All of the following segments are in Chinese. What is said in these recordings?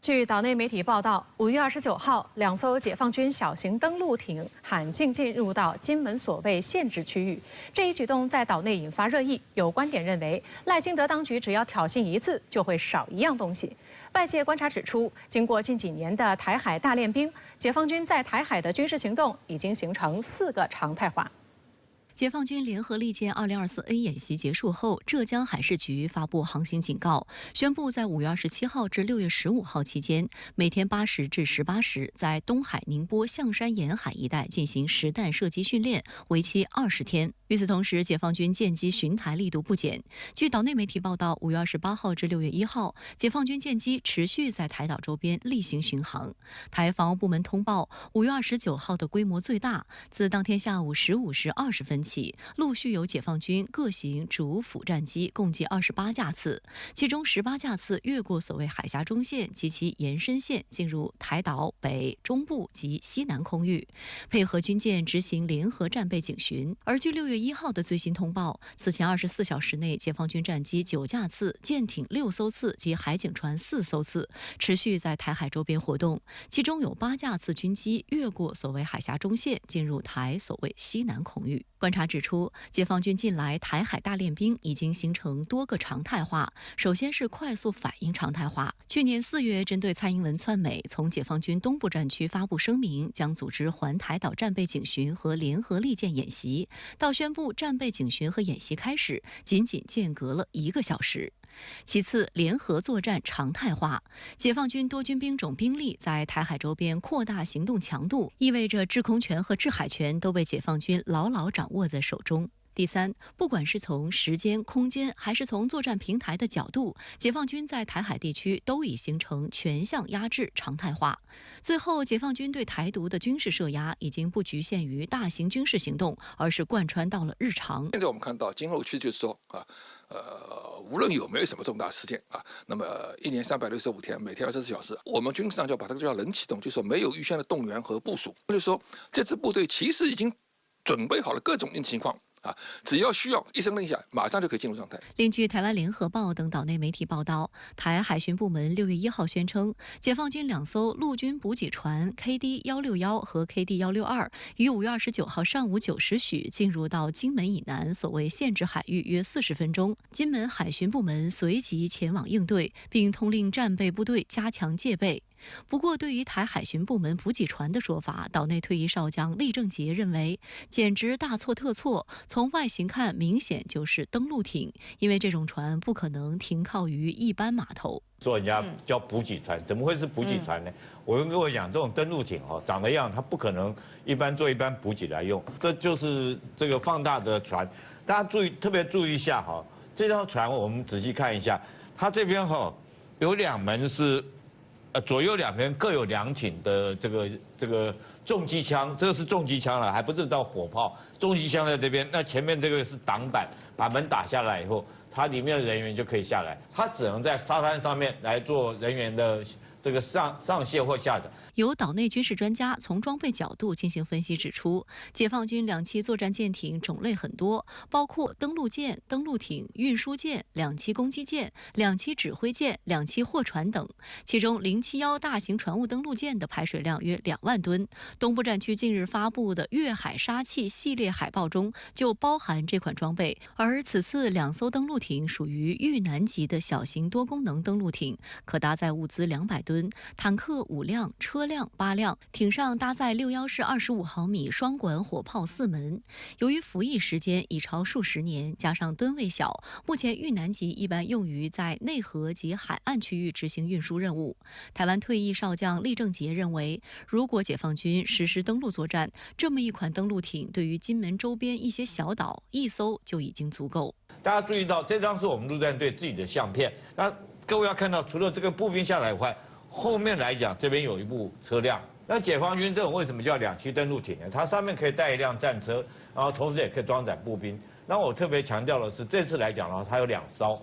据岛内媒体报道，5月29号，2艘解放军小型登陆艇罕径进入到金门所谓限制区域。这一举动在岛内引发热议，有观点认为，赖清德当局只要挑衅一次，就会少一样东西。外界观察指出，经过近几年的台海大练兵，解放军在台海的军事行动已经形成4个常态化。 解放军联合利剑204A 演习结束后，浙江海事局发布航行警告，宣布在5月27号至6月15号期间，每天8时至18时，在东海、宁波、象山沿海一带进行实弹射击训练，为期20天。与此同时，解放军舰机巡台力度不减。据岛内媒体报道，5月28号至6月1号，解放军舰机持续在台岛周边例行巡航。台防务部门通报，5月29号的规模最大，自当天下午15时20分起，陆续有解放军各型主辅战机共计28架次，其中18架次越过所谓海峡中线及其延伸线，进入台岛北、中部及西南空域，配合军舰执行联合战备警巡。而据6月1号的最新通报，此前24小时内，解放军战机9架次、舰艇6艘次及海警船4艘次持续在台海周边活动，其中有8架次军机越过所谓海峡中线，进入台所谓西南空域。观察指出，解放军近来台海大练兵已经形成多个常态化。首先是快速反应常态化。去年4月，针对蔡英文窜美，从解放军东部战区发布声明，将组织环台岛战备警巡和联合利剑演习，到宣布战备警巡和演习开始，仅间隔了1个小时。其次，联合作战常态化，解放军多军兵种兵力在台海周边扩大行动强度，意味着制空权和制海权都被解放军牢牢掌握在手中。第三，不管是从时间、空间，还是从作战平台的角度，解放军在台海地区都已形成全项压制常态化。最后，解放军对台独的军事设压已经不局限于大型军事行动，而是贯穿到了日常。现在我们看到今后期就是说无论有没有什么重大事件那么1年365天，每天24小时，我们军事上就把它叫冷启动，就是说没有预先的动员和部署，就是说这支部队其实已经准备好了各种应急情况。只要需要一声令下，马上就可以进入状态。另据台湾联合报等岛内媒体报道，台海巡部门6月1号宣称，解放军2艘陆军补给船 KD161和 KD162于5月29号上午9时许进入到金门以南所谓限制海域约40分钟，金门海巡部门随即前往应对，并通令战备部队加强戒备。不过，对于台海巡部门补给船的说法，岛内退役少将厉正杰认为，简直大错特错。从外形看，明显就是登陆艇，因为这种船不可能停靠于一般码头。说人家叫补给船，怎么会是补给船呢？我跟各位讲，这种登陆艇长得样，它不可能一般补给来用，这就是这个放大的船。大家特别注意一下这条船我们仔细看一下，它这边有2门是。左右2边各有2挺的这个重机枪，这个是重机枪了，还不是到火炮。重机枪在这边，那前面这个是挡板，把门打下来以后，它里面的人员就可以下来，它只能在沙滩上面来做人员的这个上卸或下载。有岛内军事专家从装备角度进行分析，指出，解放军2栖作战舰艇种类很多，包括登陆舰、登陆艇、运输舰、2栖攻击舰、2栖指挥舰、2栖货船等。其中071大型船坞登陆舰的排水量约2万吨。东部战区近日发布的粤海杀器系列海报中就包含这款装备。而此次2艘登陆艇属于豫南级的小型多功能登陆艇，可搭载物资200吨，坦克5辆，车辆8辆，艇上搭载614式25毫米双管火炮4门。由于服役时间已超数十年，加上吨位小，目前豫南级一般用于在内河及海岸区域执行运输任务。台湾退役少将厉正杰认为，如果解放军实施登陆作战，这么一款登陆艇对于金门周边一些小岛1艘就已经足够。大家注意到，这张是我们陆战队自己的相片。那各位要看到，除了这个步兵下来以外，后面来讲，这边有一部车辆。那解放军这种为什么叫2栖登陆艇呢？它上面可以带一辆战车，然后同时也可以装载步兵。那我特别强调的是，这次来讲的话，它有2艘。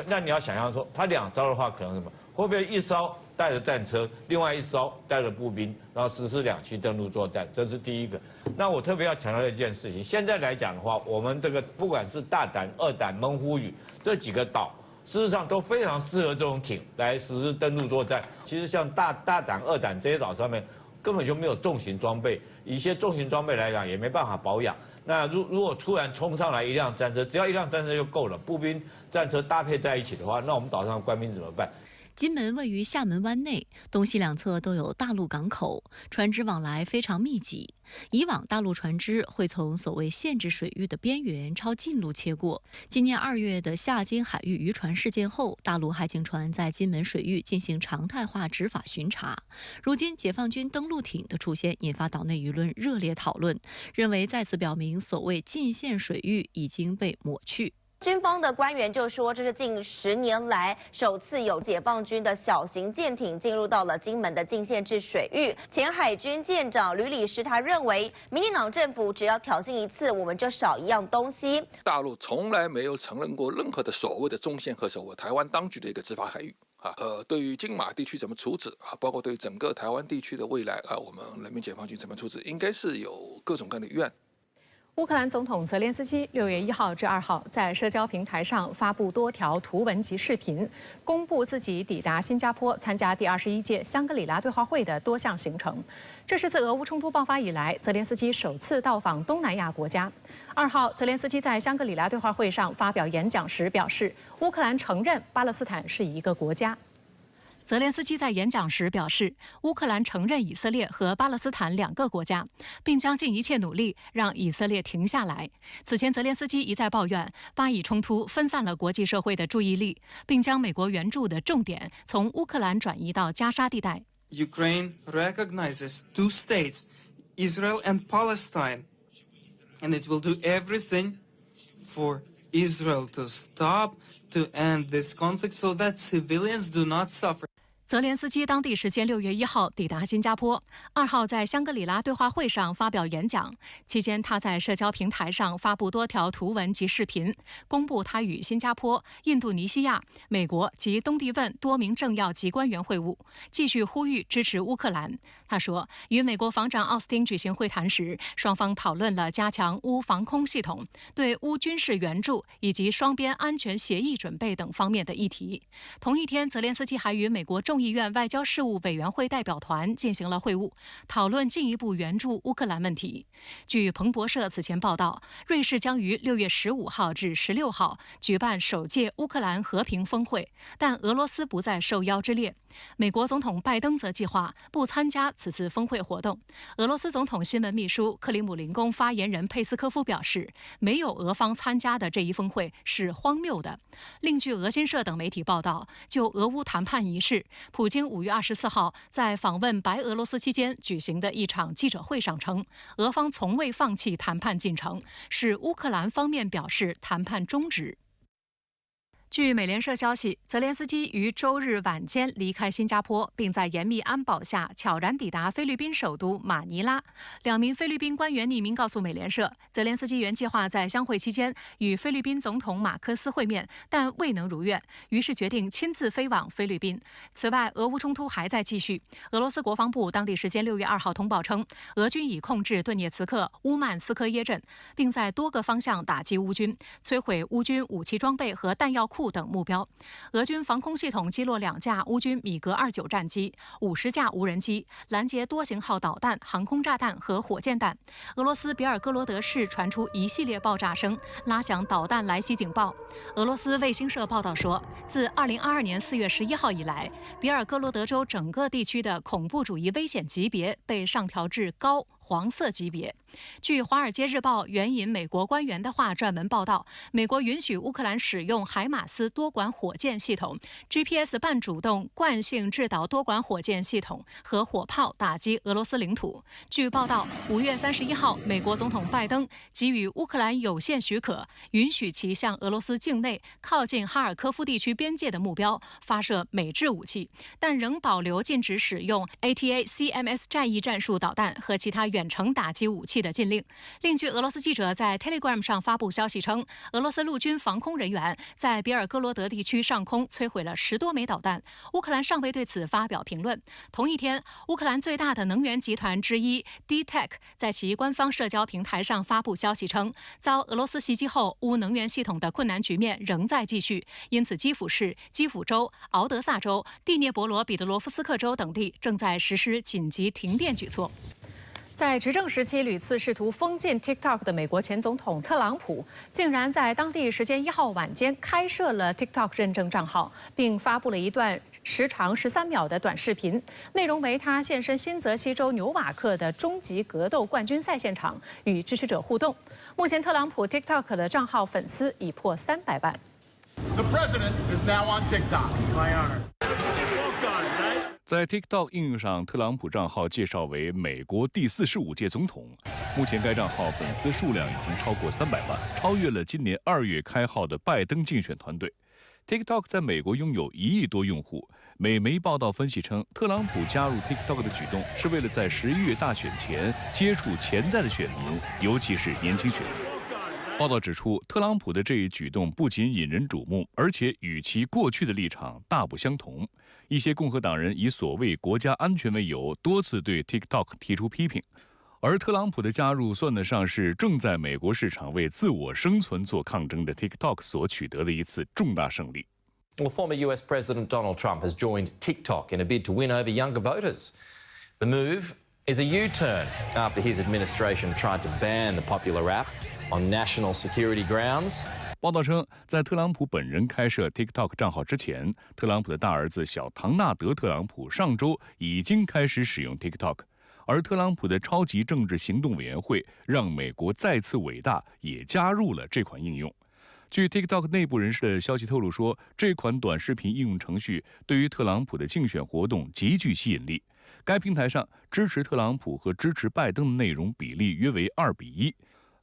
那你要想象说，它2艘的话，可能什么？会不会1艘带着战车，另外1艘带着步兵，然后实施2栖登陆作战？这是第一个。那我特别要强调一件事情，现在来讲的话，我们这个不管是大胆、二胆、猛虎屿这几个岛。事实上都非常适合这种艇来实施登陆作战。其实像大胆、二胆这些岛上面根本就没有重型装备，一些重型装备来讲也没办法保养。那如果突然冲上来一辆战车，只要一辆战车就够了，步兵、战车搭配在一起的话，那我们岛上的官兵怎么办？金门位于厦门湾内，东西两侧都有大陆港口，船只往来非常密集。以往大陆船只会从所谓限制水域的边缘抄近路切过。今年2月的夏金海域渔船事件后，大陆海警船在金门水域进行常态化执法巡查。如今解放军登陆艇的出现，引发岛内舆论热烈讨论，认为再次表明所谓禁限水域已经被抹去。军方的官员就说，这是近10年来首次有解放军的小型舰艇进入到了金门的禁限制水域。前海军舰长吕礼师他认为，民进党政府只要挑衅一次，我们就少一样东西。大陆从来没有承认过任何的所谓的中线和所谓台湾当局的一个执法海域。对于金马地区怎么处置包括对整个台湾地区的未来我们人民解放军怎么处置，应该是有各种各样的预案。乌克兰总统泽连斯基6月1号至2号在社交平台上发布多条图文及视频，公布自己抵达新加坡参加第21届香格里拉对话会的多项行程。这是自俄乌冲突爆发以来，泽连斯基首次到访东南亚国家。2号，泽连斯基在香格里拉对话会上发表演讲时表示，乌克兰承认巴勒斯坦是一个国家。泽连斯基在演讲时表示，乌克兰承认以色列和巴勒斯坦2个国家，并将尽一切努力让以色列停下来。此前，泽连斯基一再抱怨巴以冲突分散了国际社会的注意力，并将美国援助的重点从乌克兰转移到加沙地带。Ukraine recognizes 2 states, Israel and Palestine, and it will do everything for Israel to stop, to end this conflict so that civilians do not suffer. 泽连斯基当地时间6月1号抵达新加坡，2号在香格里拉对话会上发表演讲。期间，他在社交平台上发布多条图文及视频，公布他与新加坡、印度尼西亚、美国及东帝汶多名政要及官员会晤，继续呼吁支持乌克兰。他说，与美国防长奥斯汀举行会谈时，双方讨论了加强乌防空系统、对乌军事援助以及双边安全协议准备等方面的议题。同一天，泽连斯基还与美国众议院外交事务委员会代表团进行了会晤，讨论进一步援助乌克兰问题。据彭博社此前报道，瑞士将于6月15号至16号举办首届乌克兰和平峰会，但俄罗斯不在受邀之列。美国总统拜登则计划不参加此次峰会活动。俄罗斯总统新闻秘书克里姆林宫发言人佩斯科夫表示，没有俄方参加的这一峰会是荒谬的。另据俄新社等媒体报道，就俄乌谈判一事，普京5月24号在访问白俄罗斯期间举行的一场记者会上称，俄方从未放弃谈判进程，是乌克兰方面表示谈判终止。据美联社消息，泽连斯基于周日晚间离开新加坡，并在严密安保下悄然抵达菲律宾首都马尼拉。2名菲律宾官员匿名告诉美联社，泽连斯基原计划在相会期间与菲律宾总统马克思会面，但未能如愿，于是决定亲自飞往菲律宾。此外，俄乌冲突还在继续。俄罗斯国防部当地时间6月2号通报称，俄军已控制顿涅茨克乌曼斯科耶镇，并在多个方向打击乌军，摧毁乌军武器装备和弹药库等目标。俄军防空系统击落2架乌军米格29战机、50架无人机，拦截多型号导弹、航空炸弹和火箭弹。俄罗斯比尔哥罗德市传出一系列爆炸声，拉响导弹来袭警报。俄罗斯卫星社报道说，自2022年4月11号以来，比尔哥罗德州整个地区的恐怖主义危险级别被上调至高黄色级别。据《华尔街日报》援引美国官员的话撰文报道，美国允许乌克兰使用海马斯多管火箭系统、GPS 半主动惯性制导多管火箭系统和火炮打击俄罗斯领土。据报道，5月31号，美国总统拜登给予乌克兰有限许可，允许其向俄罗斯境内靠近哈尔科夫地区边界的目标发射美制武器，但仍保留禁止使用 ATACMS 战役战术导弹和其他远远程打击武器的禁令。另据俄罗斯记者在 Telegram 上发布消息称，俄罗斯陆军防空人员在别尔哥罗德地区上空摧毁了10多枚导弹。乌克兰尚未对此发表评论。同一天，乌克兰最大的能源集团之一 DTEK 在其官方社交平台上发布消息称，遭俄罗斯袭击后，乌能源系统的困难局面仍在继续，因此基辅市、基辅州、敖德萨州、蒂涅博罗彼得罗夫斯克州等地正在实施紧急停电举措。在执政时期屡次试图封禁 TikTok 的美国前总统特朗普，竟然在当地时间1号晚间开设了 TikTok 认证账号，并发布了一段时长13秒的短视频，内容为他现身新泽西州纽瓦克的终极格斗冠军赛现场，与支持者互动。目前，特朗普 TikTok 的账号粉丝已破300万。The president is now on TikTok. It's my honor. 在 TikTok 应用上，特朗普账号介绍为美国第45届总统。目前该账号粉丝数量已经超过300万，超越了今年2月开号的拜登竞选团队。TikTok 在美国拥有1亿多用户。美媒报道分析称，特朗普加入 TikTok 的举动是为了在11月大选前接触潜在的选民，尤其是年轻选民。报道指出，特朗普的这一举动不仅引人瞩目，而且与其过去的立场大不相同。一些共和党人以所谓国家安全为由，多次对 TikTok 提出批评。而特朗普的加入算得上是正在美国市场为自我生存做抗争的 TikTok 所取得的一次重大胜利。Well, former US President Donald Trump has joined TikTok in a bid to win over younger voters. The move is a U-turn after his administration tried to ban the popular app on national security grounds. 报道称，在特朗普本人开设 TikTok 账号之前，特朗普的大儿子小唐纳德·特朗普上周已经开始使用 TikTok， 而特朗普的超级政治行动委员会让美国再次伟大也加入了这款应用。据 TikTok 内部人士的消息透露说，这款短视频应用程序对于特朗普的竞选活动极具吸引力。该平台上支持特朗普和支持拜登的内容比例约为2比1。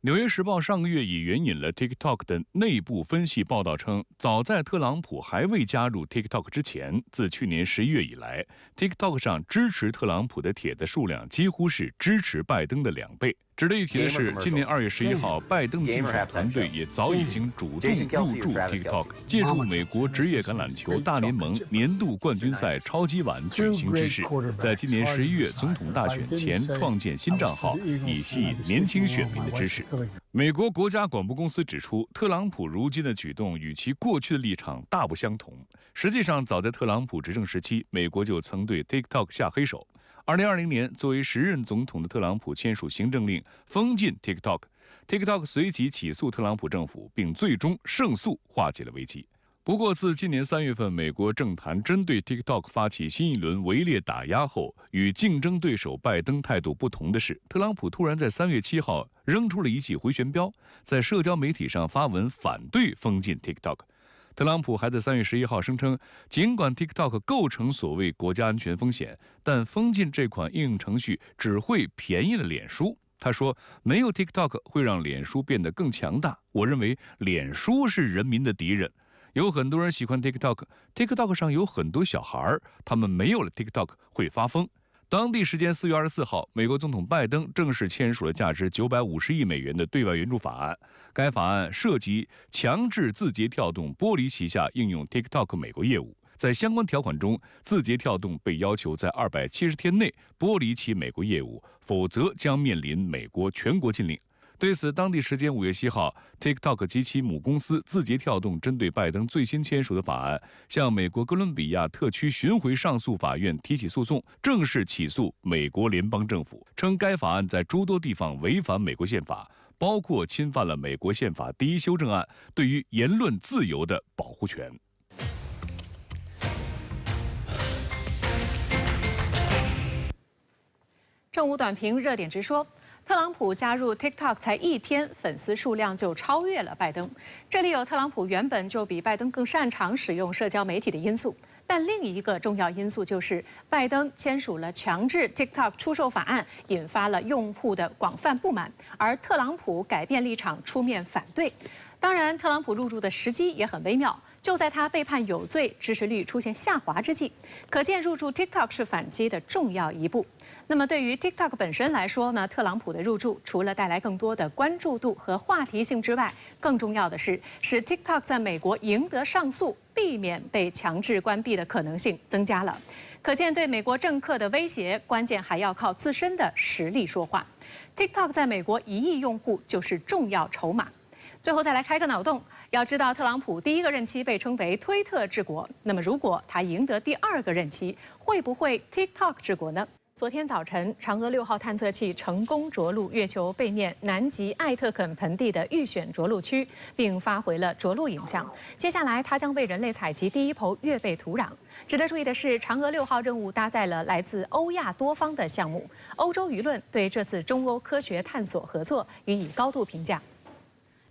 纽约时报上个月已援引了 TikTok 的内部分析报道称，早在特朗普还未加入 TikTok 之前，自去年11月以来 ，TikTok 上支持特朗普的帖子数量几乎是支持拜登的2倍。值得一提的是，今年2月11号，拜登竞选团队也早已经主动入驻 TikTok， 借助美国职业橄榄球大联盟年度冠军赛超级碗举行之势，在今年11月总统大选前创建新账号，以吸引年轻选民的支持。美国国家广播公司指出，特朗普如今的举动与其过去的立场大不相同。实际上，早在特朗普执政时期，美国就曾对 TikTok 下黑手。2020年，作为时任总统的特朗普签署行政令封禁 TikTok，TikTok 随即起诉特朗普政府，并最终胜诉，化解了危机。不过，自今年3月份美国政坛针对 TikTok 发起新一轮围猎打压后，与竞争对手拜登态度不同的是，特朗普突然在3月7号扔出了一记回旋镖，在社交媒体上发文反对封禁 TikTok。特朗普还在3月11号声称，尽管 TikTok 构成所谓国家安全风险，但封禁这款应用程序只会便宜了脸书。他说，没有 TikTok 会让脸书变得更强大。我认为脸书是人民的敌人。有很多人喜欢 TikTok 上有很多小孩，他们没有了 TikTok 会发疯。当地时间4月24号，美国总统拜登正式签署了价值950亿美元的对外援助法案。该法案涉及强制字节跳动剥离旗下应用 TikTok 美国业务。在相关条款中，字节跳动被要求在270天内剥离其美国业务，否则将面临美国全国禁令。对此，当地时间5月7号 ，TikTok 及其母公司字节跳动针对拜登最新签署的法案，向美国哥伦比亚特区巡回上诉法院提起诉讼，正式起诉美国联邦政府，称该法案在诸多地方违反美国宪法，包括侵犯了美国宪法第1修正案对于言论自由的保护权。正午短评热点直说。特朗普加入 TikTok 才1天，粉丝数量就超越了拜登。这里有特朗普原本就比拜登更擅长使用社交媒体的因素，但另一个重要因素就是拜登签署了强制 TikTok 出售法案，引发了用户的广泛不满，而特朗普改变立场出面反对。当然，特朗普入驻的时机也很微妙。就在他被判有罪、支持率出现下滑之际，可见入驻 TikTok 是反击的重要一步。那么对于 TikTok 本身来说呢，特朗普的入驻除了带来更多的关注度和话题性之外，更重要的是使 TikTok 在美国赢得上诉，避免被强制关闭的可能性增加了。可见对美国政客的威胁，关键还要靠自身的实力说话。TikTok 在美国1亿用户就是重要筹码。最后再来开个脑洞，要知道特朗普第1个任期被称为推特治国，那么如果他赢得第2个任期，会不会 TikTok 治国呢？昨天早晨，嫦娥6号探测器成功着陆月球背面南极艾特肯盆地的预选着陆区，并发回了着陆影像。接下来，它将为人类采集第1抔月背土壤。值得注意的是，嫦娥6号任务搭载了来自欧亚多方的项目，欧洲舆论对这次中欧科学探索合作予以高度评价。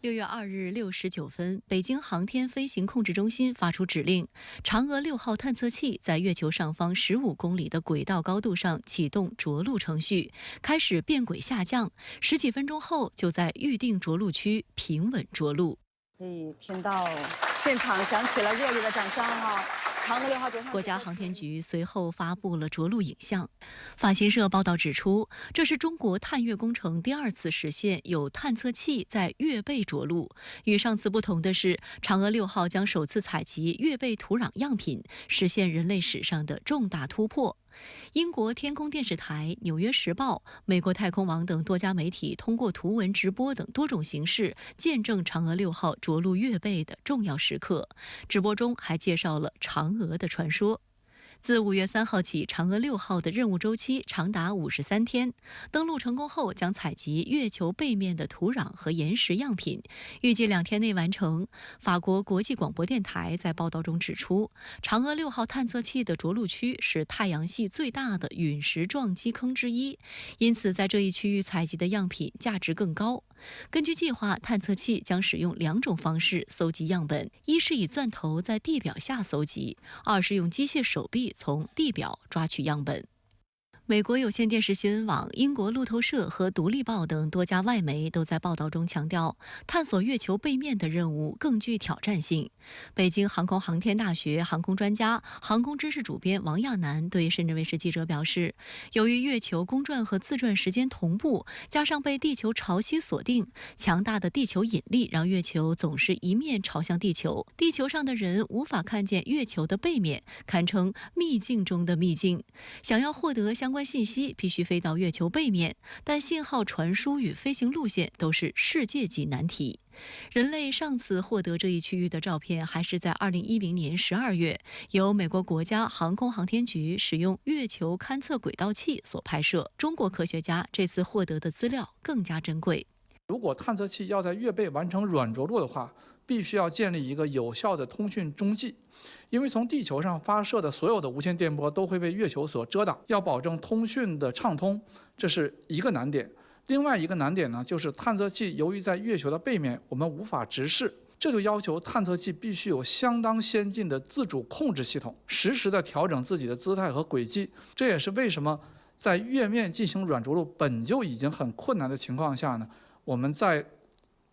6月2日6时9分，北京航天飞行控制中心发出指令，嫦娥6号探测器在月球上方15公里的轨道高度上启动着陆程序，开始变轨下降。10几分钟后，就在预定着陆区平稳着陆。可以听到现场响起了热烈的掌声哈。嫦娥6号国家航天局随后发布了着陆影像。法新社报道指出，这是中国探月工程第2次实现有探测器在月背着陆。与上次不同的是，嫦娥6号将首次采集月背土壤样品，实现人类史上的重大突破。英国天空电视台、纽约时报、美国太空网等多家媒体通过图文直播等多种形式，见证嫦娥6号着陆月背的重要时刻。直播中还介绍了嫦娥的传说。自5月3号起，嫦娥6号的任务周期长达53天。登陆成功后，将采集月球背面的土壤和岩石样品，预计2天内完成。法国国际广播电台在报道中指出，嫦娥6号探测器的着陆区是太阳系最大的陨石撞击坑之一，因此在这一区域采集的样品价值更高。根据计划，探测器将使用2种方式搜集样本：一是以钻头在地表下搜集，2是用机械手臂从地表抓取样本。美国有线电视新闻网、英国路透社和独立报等多家外媒都在报道中强调，探索月球背面的任务更具挑战性。北京航空航天大学航空专家、航空知识主编王亚楠对深圳卫视记者表示，由于月球公转和自转时间同步，加上被地球潮汐锁定，强大的地球引力让月球总是一面朝向地球，地球上的人无法看见月球的背面，堪称秘境中的秘境。想要获得相关信息，必须飞到月球背面，但信号传输与飞行路线都是世界级难题。人类上次获得这一区域的照片还是在2010年12月，由美国国家航空航天局使用月球勘测轨道器所拍摄。中国科学家这次获得的资料更加珍贵。如果探测器要在月背完成软着陆的话，必须要建立一个有效的通讯中继，因为从地球上发射的所有的无线电波都会被月球所遮挡，要保证通讯的畅通，这是一个难点。另外一个难点呢，就是探测器由于在月球的背面，我们无法直视，这就要求探测器必须有相当先进的自主控制系统，实时的调整自己的姿态和轨迹。这也是为什么在月面进行软着陆本就已经很困难的情况下呢，我们在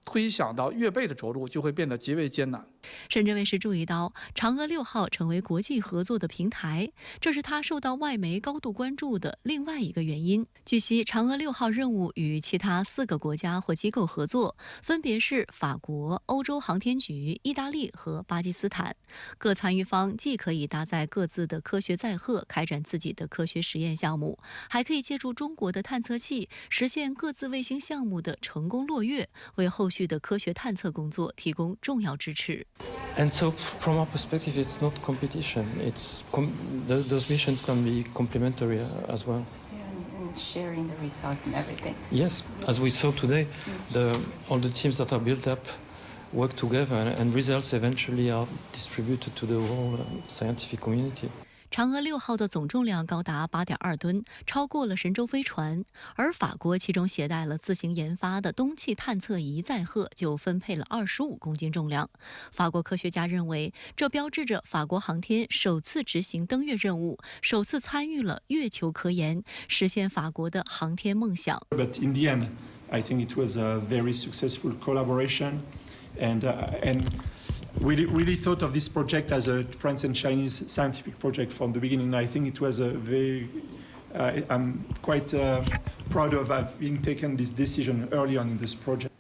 推想到月背的着陆就会变得极为艰难。深圳卫视注意到，嫦娥6号成为国际合作的平台，这是它受到外媒高度关注的另外一个原因。据悉，嫦娥6号任务与其他4个国家或机构合作，分别是法国、欧洲航天局、意大利和巴基斯坦。各参与方既可以搭载各自的科学载荷开展自己的科学实验项目，还可以借助中国的探测器实现各自卫星项目的成功落月，为后续的科学探测工作提供重要支持。And so, from our perspective, it's not competition. Those missions can be complementary as well. And sharing the results and everything. Yes, as we saw today, all the teams that are built up work together, and results eventually are distributed to the whole scientific community. 嫦娥6号的总重量高达8.2吨，超过了神舟飞船。而法国其中携带了自行研发的氡气探测仪载荷，就分配了25公斤重量。法国科学家认为，这标志着法国航天首次执行登月任务，首次参与了月球科研，实现法国的航天梦想。But in the end, I think it was a very successful collaboration, and We really thought of this project as a France and Chinese scientific project from the beginning. I think it was a very I'm quite proud of having taken this decision early on in this project.